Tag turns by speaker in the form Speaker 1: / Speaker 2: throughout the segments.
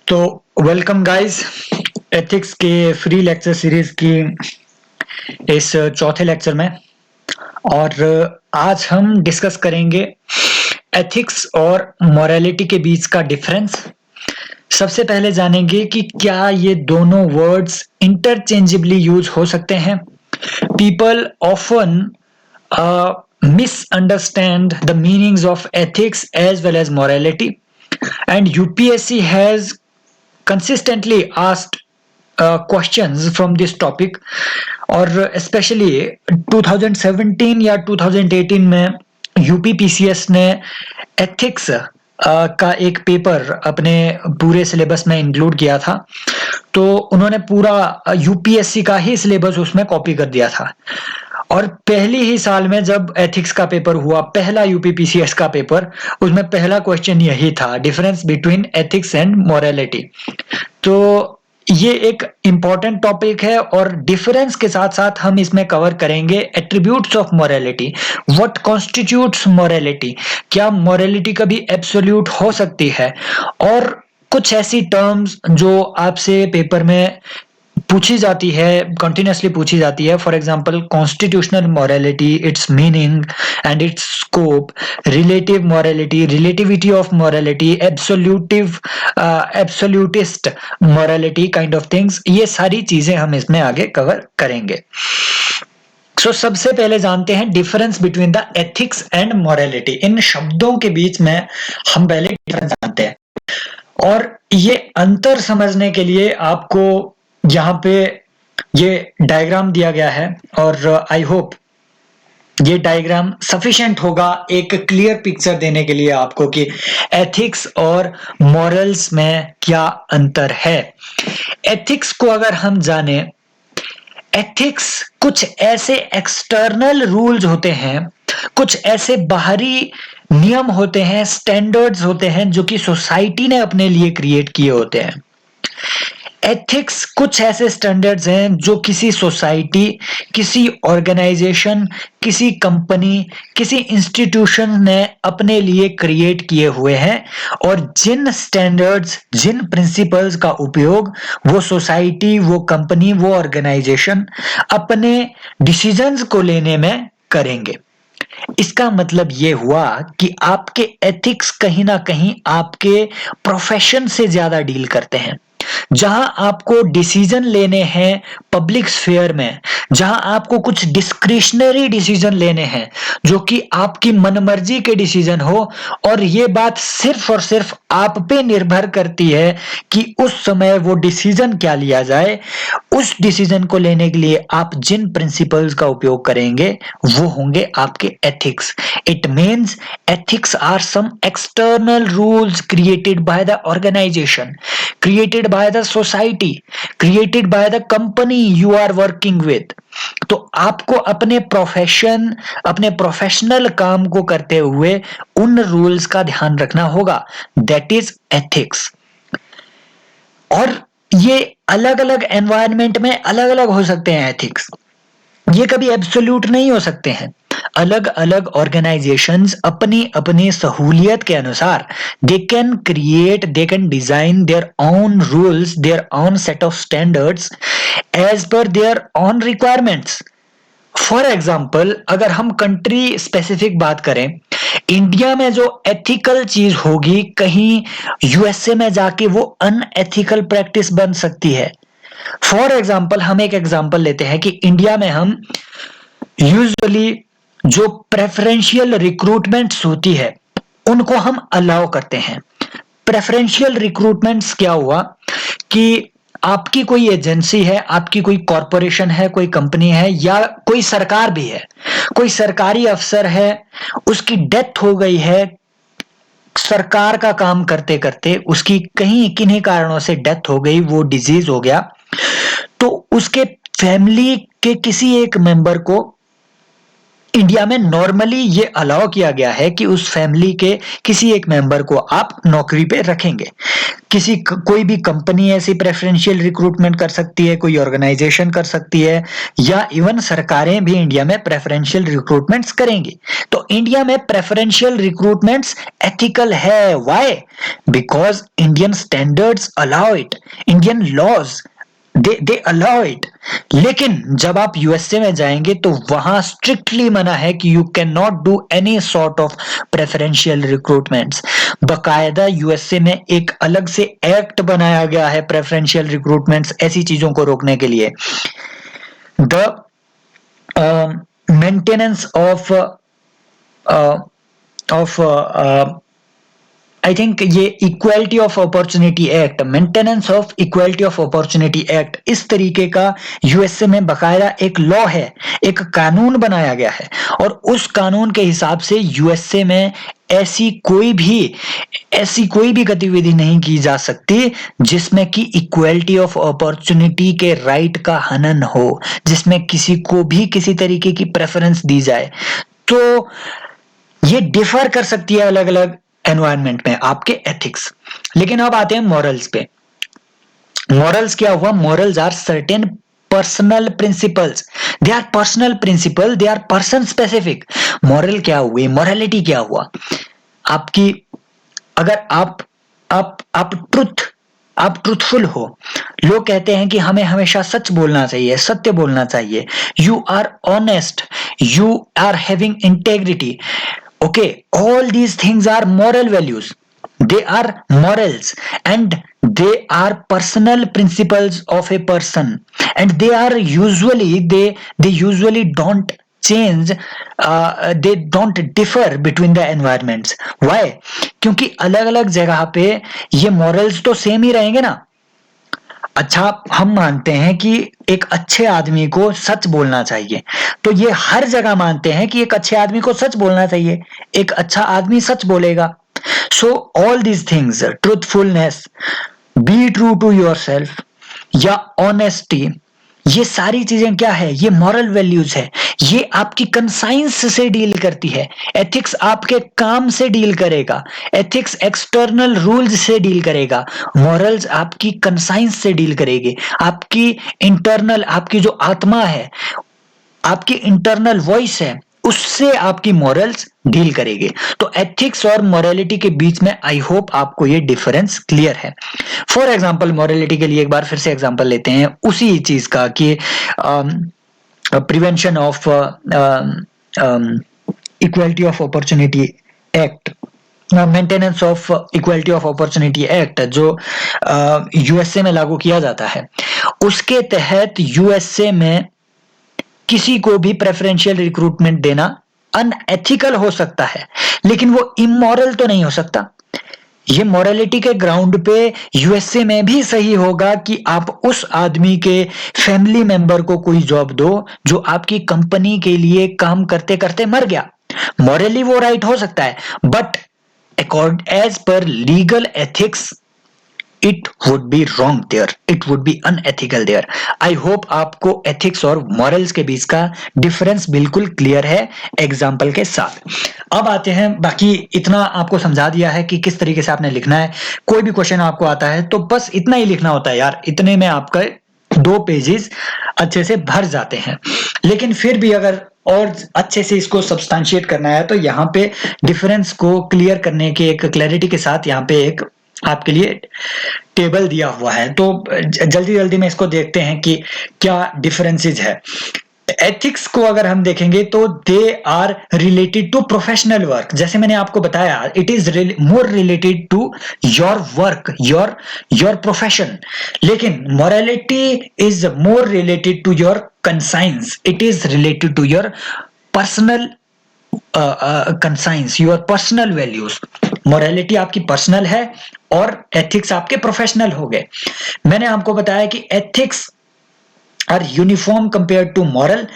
Speaker 1: तो welcome guys, ethics के free lecture series की इस चौथे लेक्चर में। और आज हम डिस्कस करेंगे एथिक्स और मोरालिटी के बीच का डिफरेंस। सबसे पहले जानेंगे कि क्या ये दोनों वर्ड्स इंटरचेंजेबली यूज हो सकते हैं। People often misunderstand the meanings of ethics as well as morality, and UPSC has consistently asked questions from this topic। और स्पेशली 2017 या 2018 में यूपीपीसीएस ने एथिक्स का एक पेपर अपने पूरे सिलेबस में इंक्लूड किया था। तो उन्होंने पूरा यूपीएससी का ही सिलेबस उसमें कॉपी कर दिया था। और पहली ही साल में जब एथिक्स का पेपर हुआ, पहला यूपीपीसीएस का पेपर, उसमें पहला क्वेश्चन यही था, difference between ethics and morality. तो ये एक इम्पॉर्टेंट टॉपिक है और डिफरेंस के साथ साथ हम इसमें कवर करेंगे attributes of morality. What constitutes morality, क्या मोरालिटी कभी एब्सोल्यूट हो सकती है, और कुछ ऐसी टर्म्स जो आपसे पेपर में पूछी जाती है, कंटिन्यूसली पूछी जाती है। For example constitutional morality, it's meaning and it's scope, relative morality, relativity of morality, absolutist morality kind of things. ये सारी चीजें हम इसमें आगे कवर करेंगे। सबसे पहले जानते हैं difference between the ethics and morality. इन शब्दों के बीच में हम पहले डिफरेंस जानते हैं, और ये अंतर समझने के लिए आपको यहाँ पे ये डायग्राम दिया गया है, और आई होप ये डायग्राम सफिशिएंट होगा एक क्लियर पिक्चर देने के लिए आपको कि एथिक्स और मॉरल्स में क्या अंतर है। एथिक्स को अगर हम जाने, एथिक्स कुछ ऐसे एक्सटर्नल रूल्स होते हैं, कुछ ऐसे बाहरी नियम होते हैं, स्टैंडर्ड्स होते हैं जो कि सोसाइटी ने अपने लिए क्रिएट किए होते हैं। एथिक्स कुछ ऐसे स्टैंडर्ड्स हैं जो किसी सोसाइटी, किसी ऑर्गेनाइजेशन, किसी कंपनी, किसी इंस्टीट्यूशन ने अपने लिए क्रिएट किए हुए हैं, और जिन स्टैंडर्ड्स, जिन प्रिंसिपल्स का उपयोग वो सोसाइटी, वो कंपनी, वो ऑर्गेनाइजेशन अपने डिसीजंस को लेने में करेंगे। इसका मतलब ये हुआ कि आपके एथिक्स कहीं ना कहीं आपके प्रोफेशन से ज्यादा डील करते हैं। जहां आपको डिसीजन लेने हैं पब्लिक स्फीयर में, जहां आपको कुछ डिस्क्रिशनरी डिसीजन लेने हैं जो कि आपकी मनमर्जी के डिसीजन हो, और ये बात सिर्फ और सिर्फ आप पे निर्भर करती है कि उस समय वो डिसीजन क्या लिया जाए, उस डिसीजन को लेने के लिए आप जिन प्रिंसिपल्स का उपयोग करेंगे वो होंगे आपके ethics. It means ethics are some external rules created by the organization, created by the society, created by the company you are working with। तो आपको अपने प्रोफेशन, अपने प्रोफेशनल काम को करते हुए उन रूल्स का ध्यान रखना होगा, दैट इज एथिक्स। और ये अलग अलग एनवायरनमेंट में अलग अलग हो सकते हैं एथिक्स, ये कभी एब्सोल्यूट नहीं हो सकते हैं। अलग अलग ऑर्गेनाइजेशंस अपनी अपनी सहूलियत के अनुसार they can create, they can design their own rules, their own set of standards as per their own requirements. For example, अगर हम कंट्री स्पेसिफिक बात करें, इंडिया में जो एथिकल चीज होगी कहीं यूएसए में जाके वो अनएथिकल प्रैक्टिस बन सकती है। फॉर एग्जाम्पल, हम एक एग्जाम्पल लेते हैं कि इंडिया में हम यूजुअली जो प्रेफरेंशियल रिक्रूटमेंट्स होती है उनको हम अलाउ करते हैं। प्रेफरेंशियल रिक्रूटमेंट्स क्या हुआ कि आपकी कोई एजेंसी है, आपकी कोई कॉरपोरेशन है, कोई कंपनी है, या कोई सरकार भी है, कोई सरकारी अफसर है, उसकी डेथ हो गई है, सरकार का काम करते करते उसकी कहीं किन्हीं कारणों से डेथ हो गई, वो डिजीज हो गया, तो उसके फैमिली के किसी एक मेंबर को इंडिया में नॉर्मली ये अलाउ किया गया है कि उस फैमिली के किसी एक मेंबर को आप नौकरी पे रखेंगे। कोई भी कंपनी ऐसी प्रेफरेंशियल रिक्रूटमेंट कर सकती है, कोई ऑर्गेनाइजेशन कर सकती है, या इवन सरकारें भी इंडिया में प्रेफरेंशियल रिक्रूटमेंट्स करेंगी। तो इंडिया में प्रेफरेंशियल रिक्रूटमेंट्स एथिकल है। Why? Because Indian standards allow it, Indian laws they allow it. लेकिन जब आप यूएसए में जाएंगे तो वहां स्ट्रिक्टली मना है कि you can not do any sort of preferential recruitments. बकायदा यूएसए में एक अलग से एक्ट बनाया गया है प्रेफरेंशियल रिक्रूटमेंट्स ऐसी चीजों को रोकने के लिए। The maintenance of I think ये equality of opportunity act, maintenance of equality of opportunity act, इस तरीके का यूएसए में बकायदा एक लॉ है, एक कानून बनाया गया है। और उस कानून के हिसाब से यूएसए में ऐसी कोई भी गतिविधि नहीं की जा सकती जिसमें कि इक्वालिटी ऑफ अपॉर्चुनिटी के राइट का हनन हो, जिसमें किसी को भी किसी तरीके की प्रेफरेंस दी जाए। तो ये डिफर कर सकती है अलग अलग एनवायरनमेंट में आपके एथिक्स। लेकिन अब आते हैं मॉरल्स पे। मॉरल्स क्या हुआ? Morals are certain personal principles, they are personal principle, they are person specific. Moral क्या हुए? मॉरलिटी क्या हुआ? आपकी, अगर आप ट्रूथफुल हो, लोग कहते हैं कि हमें हमेशा सच बोलना चाहिए, सत्य बोलना चाहिए। You are honest, you are having integrity. Okay, all these things are moral values. They are morals and they are personal principles of a person, and they are usually don't change, they don't differ between the environments. Why? क्योंकि अलग अलग जगह पे ये morals तो same ही रहेंगे ना। अच्छा, हम मानते हैं कि एक अच्छे आदमी को सच बोलना चाहिए, तो ये हर जगह मानते हैं कि एक अच्छे आदमी को सच बोलना चाहिए, एक अच्छा आदमी सच बोलेगा। So all these things, truthfulness, be true to yourself या ऑनेस्टी, ये सारी चीजें क्या है? ये मॉरल वैल्यूज है। ये आपकी कंसाइंस से डील करती है। एथिक्स आपके काम से डील करेगा, एथिक्स एक्सटर्नल रूल्स से डील करेगा, मॉरल्स आपकी कंसाइंस से डील करेगी। आपकी इंटरनल, आपकी जो आत्मा है, आपकी इंटरनल वॉइस है, उससे आपकी मॉरल्स डील करेगी। तो एथिक्स और मॉरलिटी के बीच में आई होप आपको ये डिफरेंस क्लियर है। फॉर एग्जांपल, मॉरलिटी के लिए एक बार फिर से एग्जांपल लेते हैं उसी चीज का कि prevention of equality of opportunity act, maintenance of equality of opportunity act जो यूएसए में लागू किया जाता है। उसके तहत यूएसए में किसी को भी प्रेफरेंशियल रिक्रूटमेंट देना अनएथिकल हो सकता है, लेकिन वो इमोरल तो नहीं हो सकता। ये मॉरलिटी के ग्राउंड पे यूएसए में भी सही होगा कि आप उस आदमी के फैमिली मेंबर को कोई जॉब दो जो आपकी कंपनी के लिए काम करते करते मर गया। मॉरली वो राइट हो सकता है, but as per legal ethics it would be wrong there, it would be unethical there. I hope आपको ethics और morals के बीच का difference बिल्कुल clear है एग्जाम्पल के साथ। अब आते हैं, बाकी इतना आपको समझा दिया है कि किस तरीके से आपने लिखना है। कोई भी क्वेश्चन आपको आता है तो बस इतना ही लिखना होता है यार, इतने में आपका 2 पेजेस अच्छे से भर जाते हैं। लेकिन फिर भी अगर और अच्छे से इसको सब्सटेंशिएट करना है तो यहाँ पे डिफरेंस को क्लियर करने के, एक क्लैरिटी के साथ यहाँ पे एक आपके लिए टेबल दिया हुआ है। तो जल्दी जल्दी में इसको देखते हैं कि क्या डिफरेंसेस है। एथिक्स को अगर हम देखेंगे तो they are related to professional work, जैसे मैंने आपको बताया, it is more related to your work, your profession. लेकिन morality is more related to your conscience, it is related to your personal conscience, your personal values. Morality आपकी personal है और ethics आपके professional हो गए। मैंने आपको बताया कि ethics are uniform compare to moral,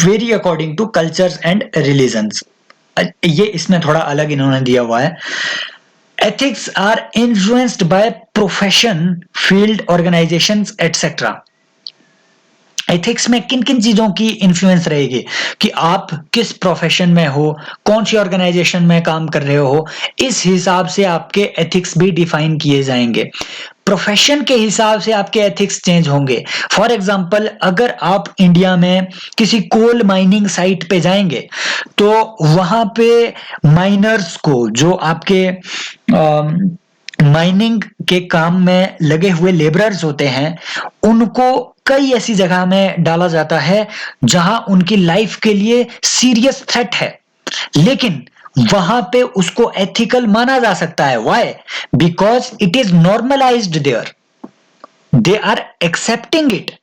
Speaker 1: vary according to cultures and religions. ये इसमें थोड़ा अलग इन्होंने दिया हुआ है। Ethics are influenced by profession, field, organisations etcetera. Ethics में किन किन चीजों की इन्फ्लुएंस रहेगी कि आप किस प्रोफेशन में हो, कौन सी ऑर्गेनाइजेशन में काम कर रहे हो, इस हिसाब से आपके एथिक्स भी डिफाइन किए जाएंगे। प्रोफेशन के हिसाब से आपके एथिक्स चेंज होंगे। फॉर एग्जांपल, अगर आप इंडिया में किसी कोल माइनिंग साइट पे जाएंगे तो वहां पे माइनर्स को, जो आपके माइनिंग के काम में लगे हुए लेबरर्स होते हैं, उनको कई ऐसी जगह में डाला जाता है जहां उनकी लाइफ के लिए सीरियस थ्रेट है, लेकिन वहां पे उसको एथिकल माना जा सकता है। Why? Because it is normalised there, they are accepting it.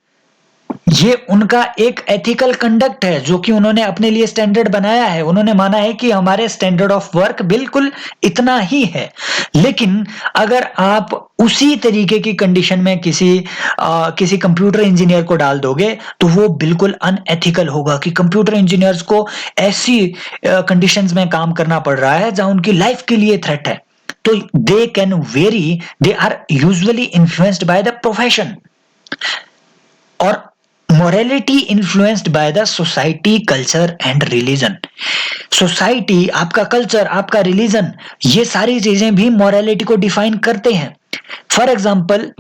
Speaker 1: ये उनका एक एथिकल कंडक्ट है जो कि उन्होंने अपने लिए स्टैंडर्ड बनाया है। उन्होंने माना है कि हमारे स्टैंडर्ड ऑफ वर्क बिल्कुल इतना ही है। लेकिन अगर आप उसी तरीके की कंडीशन में किसी कंप्यूटर इंजीनियर को डाल दोगे तो वो बिल्कुल अनएथिकल होगा कि कंप्यूटर इंजीनियर्स को ऐसी कंडीशंस में काम करना पड़ रहा है जहां उनकी लाइफ के लिए थ्रेट है। तो they can vary, they are usually influenced by the profession. और morality influenced by the society, culture and religion। Society, आपका कल्चर, आपका रिलीजन, ये सारी चीजें भी मोरालिटी को डिफाइन करते हैं। फॉर एग्जाम्पल,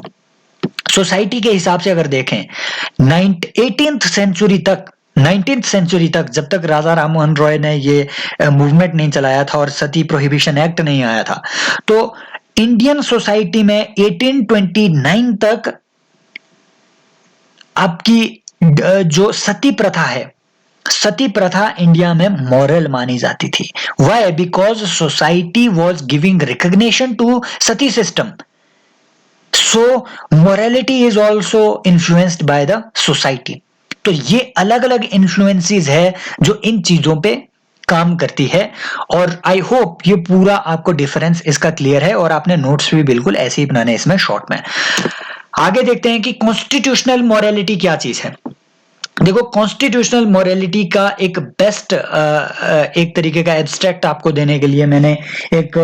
Speaker 1: सोसाइटी के हिसाब से अगर देखें, 18th सेंचुरी तक जब तक राजा राममोहन रॉय ने ये मूवमेंट नहीं चलाया था और सती प्रोहिबिशन एक्ट नहीं आया था, तो इंडियन सोसाइटी में 1829 तक आपकी जो सती प्रथा है, सती प्रथा इंडिया में मॉरल मानी जाती थी। Why? Because society was giving recognition to sati system. So morality is also influenced by the society. तो ये अलग अलग इन्फ्लुएंसेस है जो इन चीजों पे काम करती है। और आई होप ये पूरा आपको डिफरेंस इसका क्लियर है और आपने नोट्स भी बिल्कुल ऐसे ही बनाने इसमें शॉर्ट में। आगे देखते हैं कि कॉन्स्टिट्यूशनल मोरालिटी क्या चीज है। देखो, कॉन्स्टिट्यूशनल मोरालिटी का एक बेस्ट एक तरीके का एब्स्ट्रैक्ट आपको देने के लिए मैंने एक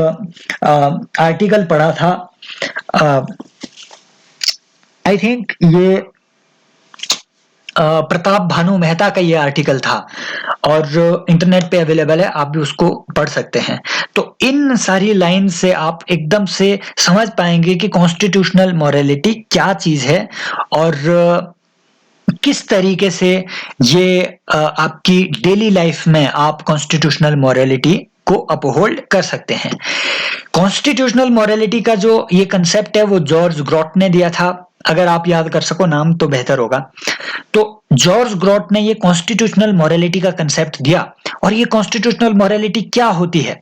Speaker 1: आर्टिकल पढ़ा था। आई थिंक ये प्रताप भानु मेहता का ये आर्टिकल था और इंटरनेट पे अवेलेबल है, आप भी उसको पढ़ सकते हैं। तो इन सारी लाइन से आप एकदम से समझ पाएंगे कि कॉन्स्टिट्यूशनल मोरालिटी क्या चीज है और किस तरीके से ये आपकी डेली लाइफ में आप कॉन्स्टिट्यूशनल मोरालिटी को अपहोल्ड कर सकते हैं। कॉन्स्टिट्यूशनल मोरालिटी का जो ये कंसेप्ट है वो जॉर्ज ग्रॉट ने दिया था। अगर आप याद कर सको नाम तो बेहतर होगा। तो जॉर्ज ग्रॉट ने ये कॉन्स्टिट्यूशनल मोरालिटी का कंसेप्ट दिया। और ये कॉन्स्टिट्यूशनल मोरालिटी क्या होती है?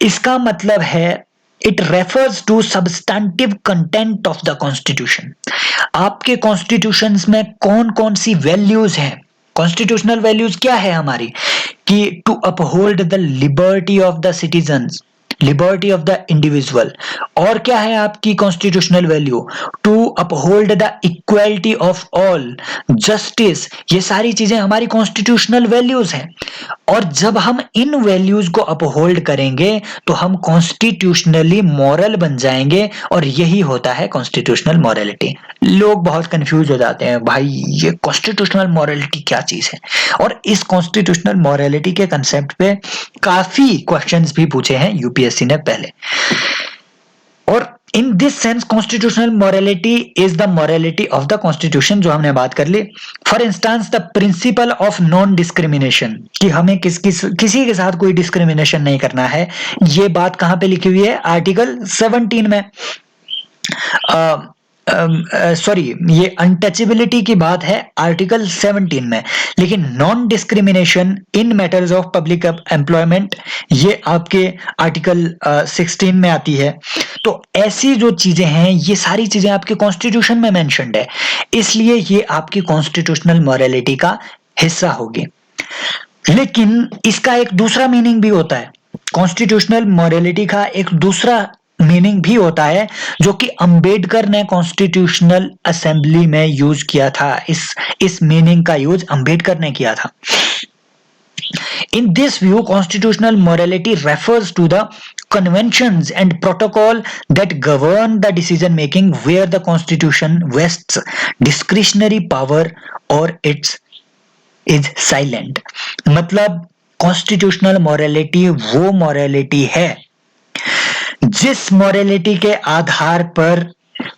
Speaker 1: इसका मतलब है it refers to substantive content of the constitution. आपके कॉन्स्टिट्यूशंस में कौन कौन सी वैल्यूज हैं? कॉन्स्टिट्यूशनल वैल्यूज क्या है हमारी? कि to uphold the liberty of the citizens, liberty of the individual. और क्या है आपकी constitutional value? To uphold the equality of all, justice. ये सारी चीजें हमारी कॉन्स्टिट्यूशनल वैल्यूज हैं। और जब हम इन वैल्यूज को अपहोल्ड करेंगे तो हम कॉन्स्टिट्यूशनली मॉरल बन जाएंगे और यही होता है कॉन्स्टिट्यूशनल मॉरलिटी। लोग बहुत कंफ्यूज हो जाते हैं, भाई ये कॉन्स्टिट्यूशनल मॉरलिटी क्या चीज है? और इस कॉन्स्टिट्यूशनल मॉरलिटी के कंसेप्ट पे काफी क्वेश्चंस भी पूछे हैं यूपीएससी ने पहले। और in this sense constitutional morality is the morality of the constitution, जो हमने बात कर ली। For instance the principle of non discrimination, कि हमें किसी के साथ कोई डिस्क्रिमिनेशन नहीं करना है। ये बात कहां पे लिखी हुई है? आर्टिकल 17 में। सॉरी, ये अनटचेबिलिटी की बात है आर्टिकल 17 में, लेकिन non discrimination in matters of public employment ये आपके आर्टिकल 16 में आती है। तो ऐसी जो चीजें हैं ये सारी चीजें आपके कॉन्स्टिट्यूशन में मेंशन्ड है, इसलिए ये आपकी कॉन्स्टिट्यूशनल मॉरलिटी का हिस्सा होगी। लेकिन इसका एक दूसरा मीनिंग भी होता है। कॉन्स्टिट्यूशनल मॉरलिटी का एक दूसरा मीनिंग भी होता है जो कि अंबेडकर ने कॉन्स्टिट्यूशनल असेंबली में यूज किया था। इस मीनिंग का यूज अंबेडकर ने किया था। In this view, constitutional morality refers to the conventions and protocol that govern the decision making, where the constitution vests discretionary power और इट्स इज साइलेंट। मतलब कॉन्स्टिट्यूशनल मॉरलिटी वो मॉरलिटी है जिस मॉरलिटी के आधार पर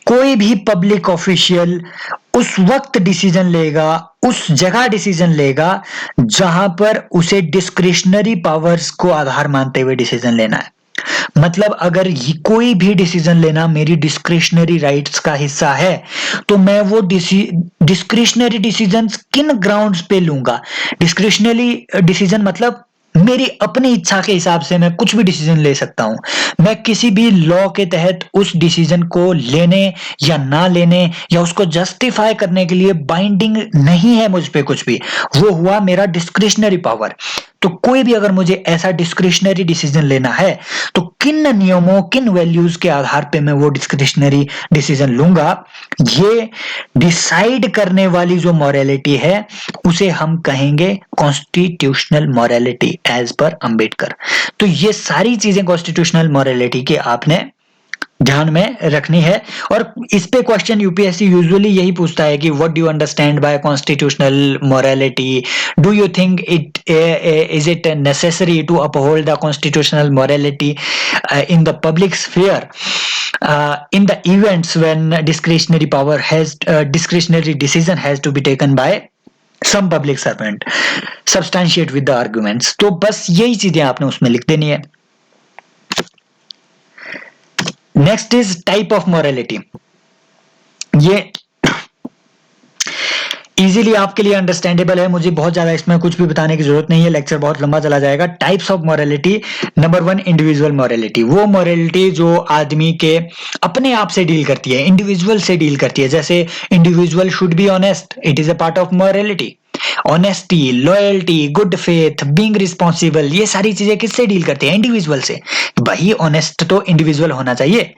Speaker 1: कोई भी पब्लिक ऑफिशियल उस वक्त डिसीजन लेगा, उस जगह डिसीजन लेगा जहां पर उसे डिस्क्रिशनरी पावर्स को आधार मानते हुए डिसीजन लेना है। मतलब अगर कोई भी डिसीजन लेना मेरी डिस्क्रिशनरी राइट्स का हिस्सा है तो मैं वो डिस्क्रिशनरी डिसीजंस किन ग्राउंड्स पे लूंगा। डिस्क्रिशनरी डिसीजन मतलब मेरी अपनी इच्छा के हिसाब से मैं कुछ भी डिसीजन ले सकता हूं। मैं किसी भी लॉ के तहत उस डिसीजन को लेने या ना लेने या उसको जस्टिफाई करने के लिए बाइंडिंग नहीं है मुझ पे कुछ भी। वो हुआ मेरा डिस्क्रिशनरी पावर। तो कोई भी अगर मुझे ऐसा डिस्क्रिशनरी डिसीजन लेना है तो किन नियमों, किन वैल्यूज के आधार पे मैं वो डिस्क्रिशनरी डिसीजन लूंगा, ये डिसाइड करने वाली जो मॉरलिटी है उसे हम कहेंगे constitutional morality as per Ambedkar. तो ये सारी चीजें कॉन्स्टिट्यूशनल मॉरलिटी की आपने ध्यान में रखनी है। और इस पे क्वेश्चन यूपीएससी यूजुअली यही पूछता है कि what do you understand by constitutional morality, do you think it is it necessary to uphold the constitutional morality in the public sphere in the events when discretionary decision has to be taken by some public servant, substantiate with the arguments। तो बस यही चीजें आपने उसमें लिख देनी है। Next is type of morality. ये इजीली आपके लिए अंडरस्टैंडेबल है, मुझे बहुत ज्यादा इसमें कुछ भी बताने की जरूरत नहीं है, लेक्चर बहुत लंबा चला जाएगा। Types of morality. Number 1 individual morality, वो मॉरलिटी जो आदमी के अपने आप से डील करती है, इंडिविजुअल से डील करती है। जैसे individual should be honest, it is a part of morality. Honesty, loyalty, good faith, being responsible, ये सारी चीजें किससे डील करती है? इंडिविजुअल से। भाई ऑनेस्ट तो इंडिविजुअल होना चाहिए।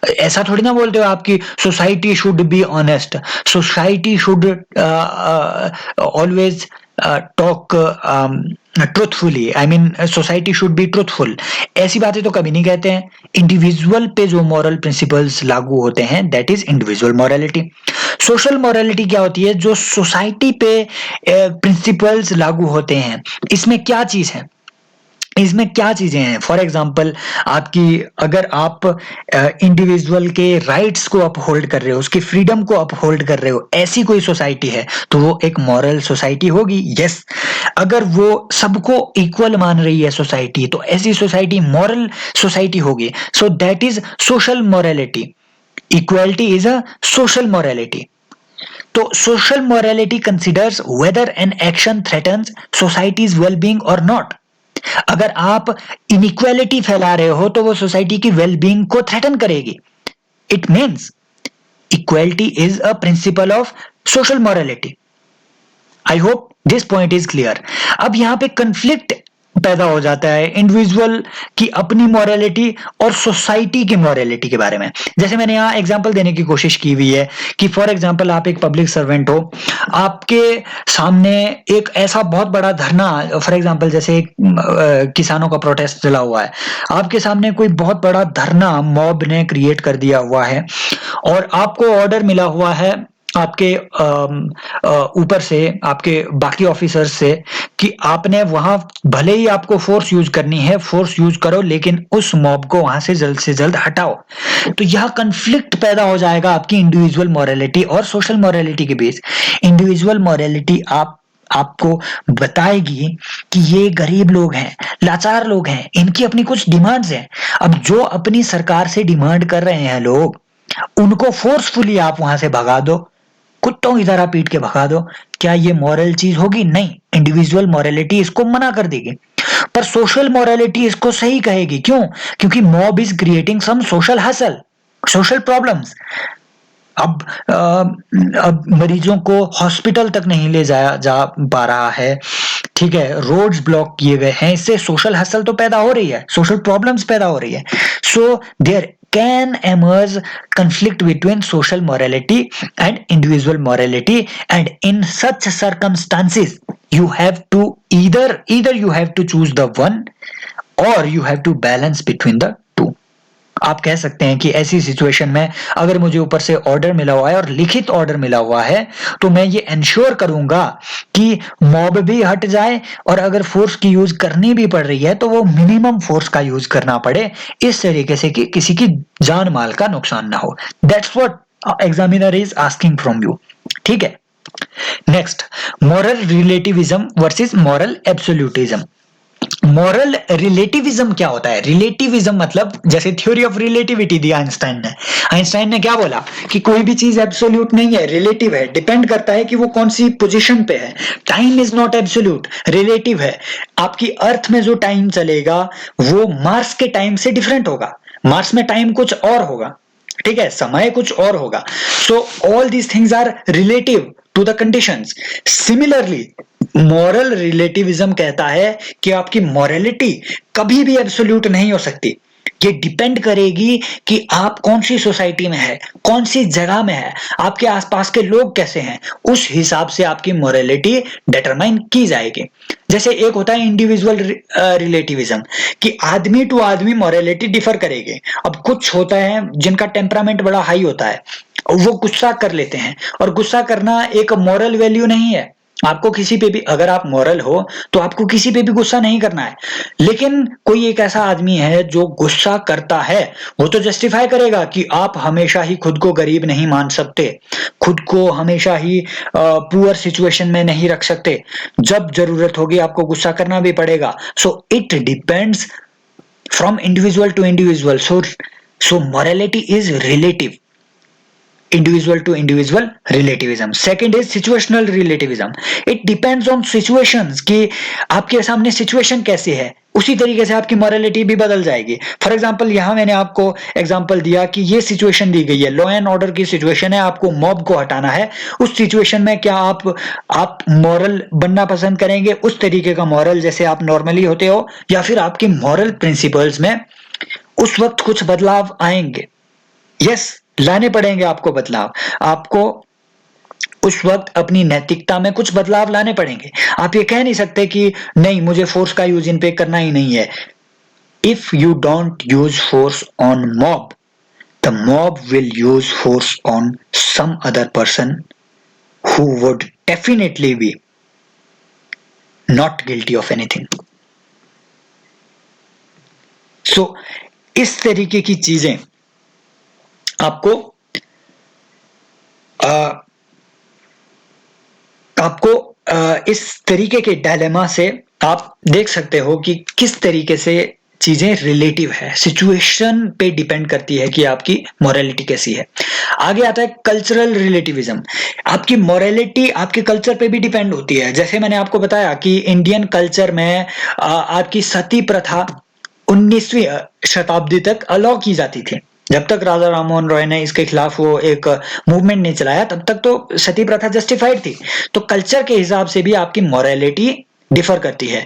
Speaker 1: ऐसा थोड़ी ना बोलते हो आपकी society should be honest, society should always talk truthfully, I mean society should be truthful. ऐसी बातें तो कभी नहीं कहते हैं। इंडिविजुअल पे जो मॉरल प्रिंसिपल्स लागू होते हैं that is individual morality. Social morality क्या होती है? जो सोसाइटी पे प्रिंसिपल्स लागू होते हैं। इसमें क्या चीज है? इसमें क्या चीजें हैं? फॉर एग्जाम्पल आपकी, अगर आप इंडिविजुअल के राइट्स को अपहोल्ड कर रहे हो, उसकी फ्रीडम को अपहोल्ड कर रहे हो, ऐसी कोई सोसाइटी है तो वो एक मॉरल सोसाइटी होगी। यस, अगर वो सबको इक्वल मान रही है सोसाइटी तो ऐसी सोसाइटी मॉरल सोसाइटी होगी। So that is social morality. Equality is a social morality. तो social morality considers whether an action threatens society's wellbeing और नॉट। अगर आप इनइक्वालिटी फैला रहे हो तो वो सोसाइटी की वेलबींग को थ्रेटन करेगी। It means equality is a principle of social morality. I hope this point is clear. अब यहां पे कंफ्लिक्ट पैदा हो जाता है इंडिविजुअल की अपनी मॉरलिटी और सोसाइटी की मॉरलिटी के बारे में। जैसे मैंने यहाँ एग्जांपल देने की कोशिश की हुई है कि फॉर एग्जांपल आप एक पब्लिक सर्वेंट हो, आपके सामने एक ऐसा बहुत बड़ा धरना, फॉर एग्जांपल जैसे किसानों का प्रोटेस्ट चला हुआ है, आपके सामने कोई बहुत बड़ा धरना मॉब ने क्रिएट कर दिया हुआ है और आपको ऑर्डर मिला हुआ है आपके ऊपर से, आपके बाकी ऑफिसर्स से, कि आपने वहां भले ही आपको फोर्स यूज करनी है, फोर्स यूज करो, लेकिन उस मॉब को वहां से जल्द हटाओ। तो यह कन्फ्लिक्ट पैदा हो जाएगा आपकी इंडिविजुअल मॉरलिटी और सोशल मॉरलिटी के बीच। इंडिविजुअल मॉरलिटी आपको बताएगी कि ये गरीब लोग हैं, लाचार लोग हैं, इनकी अपनी कुछ डिमांड्स हैं। अब जो अपनी सरकार से डिमांड कर रहे हैं लोग, उनको फोर्सफुली आप वहां से भगा दो, कुत्तों की तरह पीट के भगा दो, क्या ये मॉरल चीज होगी? नहीं, इंडिविजुअल मॉरलिटी इसको मना कर देगी। पर सोशल मॉरलिटी इसको सही कहेगी। क्यों? क्योंकि mob is creating some social hassle, social problems. अब मरीजों को हॉस्पिटल तक नहीं ले जाया जा पा रहा है, ठीक है, रोड्स ब्लॉक किए गए हैं, इससे सोशल हसल तो पैदा हो रही है, सोशल प्रॉब्लम्स पैदा हो रही है। So there can emerge conflict between social morality and individual morality, and in such circumstances you have to either you have to choose the one or you have to balance between the two। आप कह सकते हैं कि ऐसी situation में अगर मुझे ऊपर से ऑर्डर मिला हुआ है और लिखित ऑर्डर मिला हुआ है, तो मैं ये एंश्योर करूंगा कि मॉब भी हट जाए, और अगर फोर्स की यूज करनी भी पड़ रही है तो वो मिनिमम फोर्स का यूज करना पड़े, इस तरीके से कि किसी की जान माल का नुकसान ना हो। That's what examiner is asking from you. ठीक है। Next, moral relativism versus moral absolutism. Moral relativism क्या होता है? रिलेटिविज्म मतलब जैसे theory of relativity the Einstein ने। आइंस्टाइन ने क्या बोला कि कोई भी चीज एब्सोल्यूट नहीं है, रिलेटिव है, डिपेंड करता है कि वो कौन सी पोजीशन पे है। Time is not absolute, relative है। आपकी अर्थ में जो टाइम चलेगा वो मार्स के टाइम से डिफरेंट होगा, मार्स में टाइम कुछ और होगा, ठीक है, समय कुछ और होगा। So all these things are relative to the conditions. Similarly moral relativism कहता है कि आपकी मॉरलिटी कभी भी एब्सोल्यूट नहीं हो सकती। ये डिपेंड करेगी कि आप कौन सी सोसाइटी में है, कौन सी जगह में है, आपके आसपास के लोग कैसे हैं, उस हिसाब से आपकी मॉरलिटी डिटरमाइन की जाएगी। जैसे एक होता है इंडिविजुअल रिलेटिविज्म कि आदमी टू आदमी मॉरलिटी डिफर करेगी। अब कुछ होता है जिनका टेम्परामेंट बड़ा हाई होता है, वो गुस्सा कर लेते हैं, और गुस्सा करना एक मॉरल वैल्यू नहीं है। आपको किसी पे भी, अगर आप मॉरल हो तो आपको किसी पे भी गुस्सा नहीं करना है। लेकिन कोई एक ऐसा आदमी है जो गुस्सा करता है, वो तो जस्टिफाई करेगा कि आप हमेशा ही खुद को गरीब नहीं मान सकते, खुद को हमेशा ही पुअर सिचुएशन में नहीं रख सकते, जब जरूरत होगी आपको गुस्सा करना भी पड़ेगा। So it depends from individual to individual. So morality is relative, individual to individual relativism. Second is situational relativism. It depends on situations कि आपके सामने सिचुएशन कैसी है, उसी तरीके से आपकी मॉरलिटी भी बदल जाएगी। फॉर एग्जांपल यहां मैंने आपको एग्जांपल दिया कि ये सिचुएशन दी गई है, लॉ एंड ऑर्डर की सिचुएशन है, आपको मॉब को हटाना है। उस सिचुएशन में क्या आप मॉरल बनना पसंद करेंगे, उस तरीके का मॉरल जैसे आप नॉर्मली होते हो, या फिर आपके मॉरल प्रिंसिपल्स में उस वक्त कुछ बदलाव आएंगे? यस, लाने पड़ेंगे आपको बदलाव। आपको उस वक्त अपनी नैतिकता में कुछ बदलाव लाने पड़ेंगे। आप ये कह नहीं सकते कि नहीं, मुझे फोर्स का यूज इन पे करना ही नहीं है। If you don't use force on mob, the mob will use force on some other person who would definitely be not guilty of anything. So इस तरीके की चीजें आपको इस तरीके के डायलेमा से आप देख सकते हो कि किस तरीके से चीजें रिलेटिव है, सिचुएशन पे डिपेंड करती है कि आपकी मोरालिटी कैसी है। आगे आता है कल्चरल रिलेटिविज्म। आपकी मोरालिटी आपके कल्चर पे भी डिपेंड होती है। जैसे मैंने आपको बताया कि इंडियन कल्चर में आपकी सती प्रथा 19वीं शताब्दी तक अलाउ की जाती थी। जब तक राजा राममोहन रॉय ने इसके खिलाफ वो एक मूवमेंट नहीं चलाया, तब तक तो सती प्रथा जस्टिफाइड थी। तो कल्चर के हिसाब से भी आपकी मोरालिटी डिफर करती है।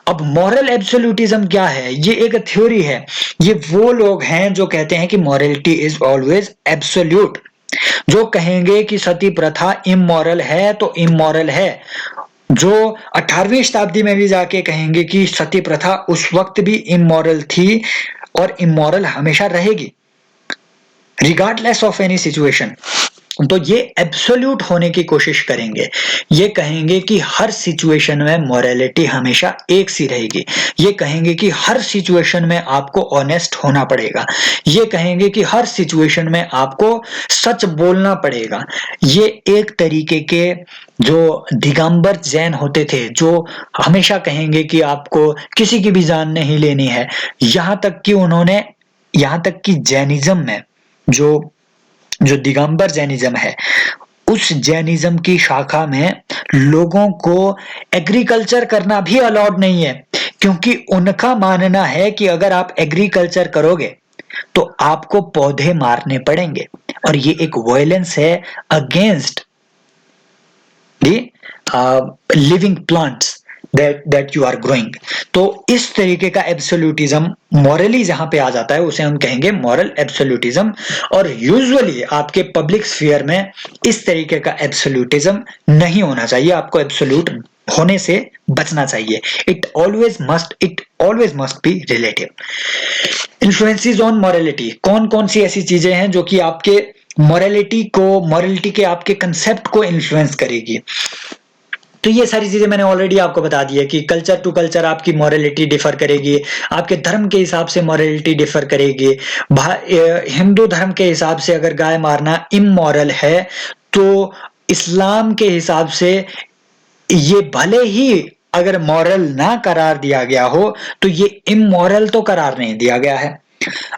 Speaker 1: अब मॉरल एब्सोल्यूटिज्म क्या है? ये एक थ्योरी है। ये वो लोग हैं जो कहते हैं कि मॉरलिटी इज ऑलवेज एब्सोल्यूट, जो कहेंगे कि सती प्रथा इमोरल है तो इमोरल है, जो 18वीं शताब्दी में भी जाके कहेंगे कि सती प्रथा उस वक्त भी इमोरल थी और इमोरल हमेशा रहेगी रिगार्डलेस ऑफ एनी सिचुएशन। तो ये एब्सोल्यूट होने की कोशिश करेंगे। ये कहेंगे कि हर सिचुएशन में मोरालिटी हमेशा एक सी रहेगी। ये कहेंगे कि हर सिचुएशन में आपको ऑनेस्ट होना पड़ेगा। ये कहेंगे कि हर सिचुएशन में आपको सच बोलना पड़ेगा। ये एक तरीके के जो दिगंबर जैन होते थे, जो हमेशा कहेंगे कि आपको किसी की भी जान नहीं लेनी है। यहाँ तक कि जैनिज्म में जो दिगंबर जैनिज्म है, उस जैनिज्म की शाखा में लोगों को एग्रीकल्चर करना भी अलाउड नहीं है, क्योंकि उनका मानना है कि अगर आप एग्रीकल्चर करोगे तो आपको पौधे मारने पड़ेंगे, और ये एक वायलेंस है against the living plants that you are growing। तो इस तरीके का एब्सोल्यूटिज्म मॉरली जहां पे आ जाता है उसे हम कहेंगे मॉरल एब्सोल्यूटिज्म। और यूजुअली आपके पब्लिक स्फीयर में इस तरीके का एब्सोल्यूटिज्म नहीं होना चाहिए। आपको एब्सोल्यूट होने से बचना चाहिए। It always must be relative. Influences on morality, कौन कौन सी ऐसी चीजें हैं जो कि आपके मॉरलिटी के आपके कंसेप्ट को इन्फ्लुएंस करेगी। तो ये सारी चीजें मैंने ऑलरेडी आपको बता दी है कि कल्चर टू कल्चर आपकी मॉरलिटी डिफर करेगी, आपके धर्म के हिसाब से मॉरलिटी डिफर करेगी। हिंदू धर्म के हिसाब से अगर गाय मारना इमोरल है, तो इस्लाम के हिसाब से ये भले ही अगर मॉरल ना करार दिया गया हो, तो ये इमोरल तो करार नहीं दिया गया है।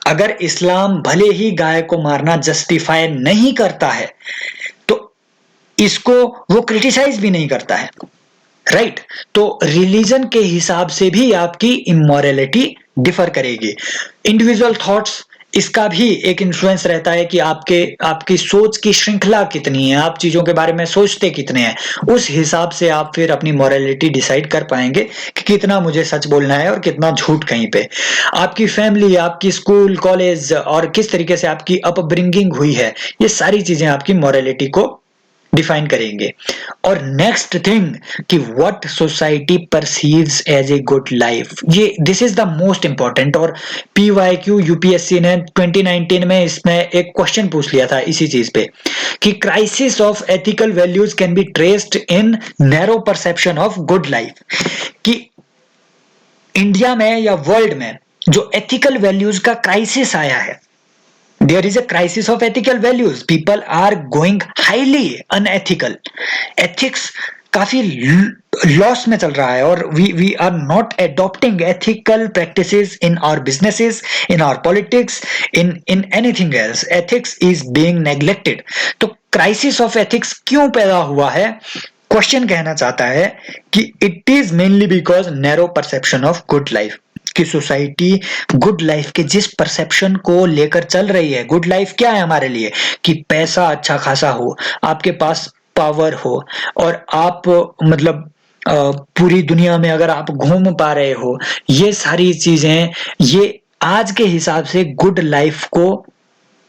Speaker 1: अगर इस्लाम भले ही गाय को मारना जस्टिफाई नहीं करता है, तो इसको वो क्रिटिसाइज भी नहीं करता है, राइट। तो रिलीजन के हिसाब से भी आपकी इमोरलिटी डिफर करेगी। इंडिविजुअल थॉट्स, इसका भी एक इन्फ्लुएंस रहता है कि आपकी सोच की श्रृंखला कितनी है, आप चीजों के बारे में सोचते कितने हैं, उस हिसाब से आप फिर अपनी मॉरलिटी डिसाइड कर पाएंगे कि कितना मुझे सच बोलना है और कितना झूठ कहीं पे। आपकी फैमिली, आपकी स्कूल कॉलेज और किस तरीके से आपकी अपब्रिंगिंग हुई है, ये सारी चीजें आपकी मॉरलिटी को डिफाइन करेंगे। और नेक्स्ट थिंग कि what society perceives as a good life, ये this is the most important. और पीवाईक्यू यूपीएससी ने 2019 में इसमें एक क्वेश्चन पूछ लिया था इसी चीज पे कि crisis of ethical values can be traced in narrow perception of good life. कि इंडिया में या वर्ल्ड में जो एथिकल वैल्यूज का क्राइसिस आया है, there is a crisis of ethical values, people are going highly unethical, ethics काफी loss में चल रहा है, और we are not adopting ethical practices in our businesses, in our politics, in anything else, ethics is being neglected। तो crisis of ethics क्यों पैदा हुआ है? क्वेश्चन कहना चाहता है कि it is mainly because narrow perception of good life, कि सोसाइटी गुड लाइफ के जिस परसेप्शन को लेकर चल रही है, गुड लाइफ क्या है हमारे लिए कि पैसा अच्छा खासा हो, आपके पास पावर हो, और आप मतलब पूरी दुनिया में अगर आप घूम पा रहे हो, ये सारी चीजें ये आज के हिसाब से गुड लाइफ को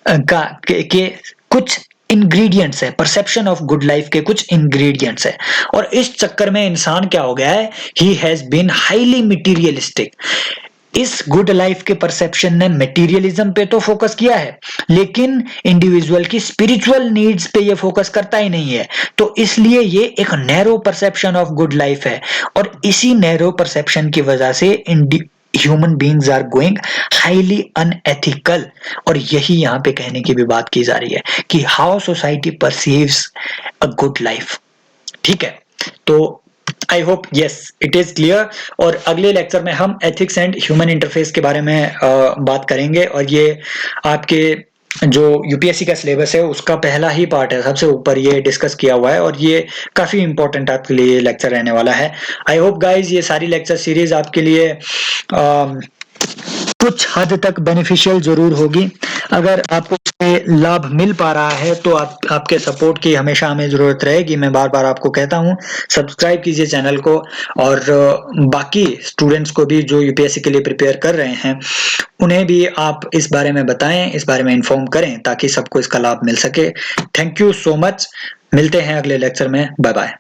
Speaker 1: के कुछ इंग्रेडिएंट्स है, परसेप्शन ऑफ गुड लाइफ के कुछ इंग्रेडिएंट्स है। और इस चक्कर में इंसान क्या हो गया है, he has been highly materialistic. इस गुड लाइफ के परसेप्शन ने मटेरियलिज्म पे तो फोकस किया है, लेकिन इंडिविजुअल की स्पिरिचुअल नीड्स पे ये फोकस करता ही नहीं है। तो इसलिए ये एक narrow perception of good life है, और इसी नैरो परसेप्शन की वजह से human beings are going highly unethical. और यही यहाँ पे कहने की भी बात की जा रही है कि how society perceives a good life. ठीक है, तो I hope yes it is clear. और अगले लेक्चर में हम एथिक्स एंड ह्यूमन इंटरफेस के बारे में बात करेंगे, और ये आपके जो यूपीएससी का सिलेबस है उसका पहला ही पार्ट है, सबसे ऊपर ये डिस्कस किया हुआ है, और ये काफी इंपॉर्टेंट आपके लिए लेक्चर रहने वाला है। आई होप गाइज ये सारी लेक्चर सीरीज आपके लिए कुछ हद तक बेनिफिशियल जरूर होगी। अगर आपको लाभ मिल पा रहा है तो आपके सपोर्ट की हमेशा हमें जरूरत रहेगी। मैं बार बार आपको कहता हूं, सब्सक्राइब कीजिए चैनल को, और बाकी स्टूडेंट्स को भी जो यूपीएससी के लिए प्रिपेयर कर रहे हैं उन्हें भी आप इस बारे में बताएं, इस बारे में इन्फॉर्म करें, ताकि सबको इसका लाभ मिल सके। थैंक यू सो मच, मिलते हैं अगले लेक्चर में, बाय बाय।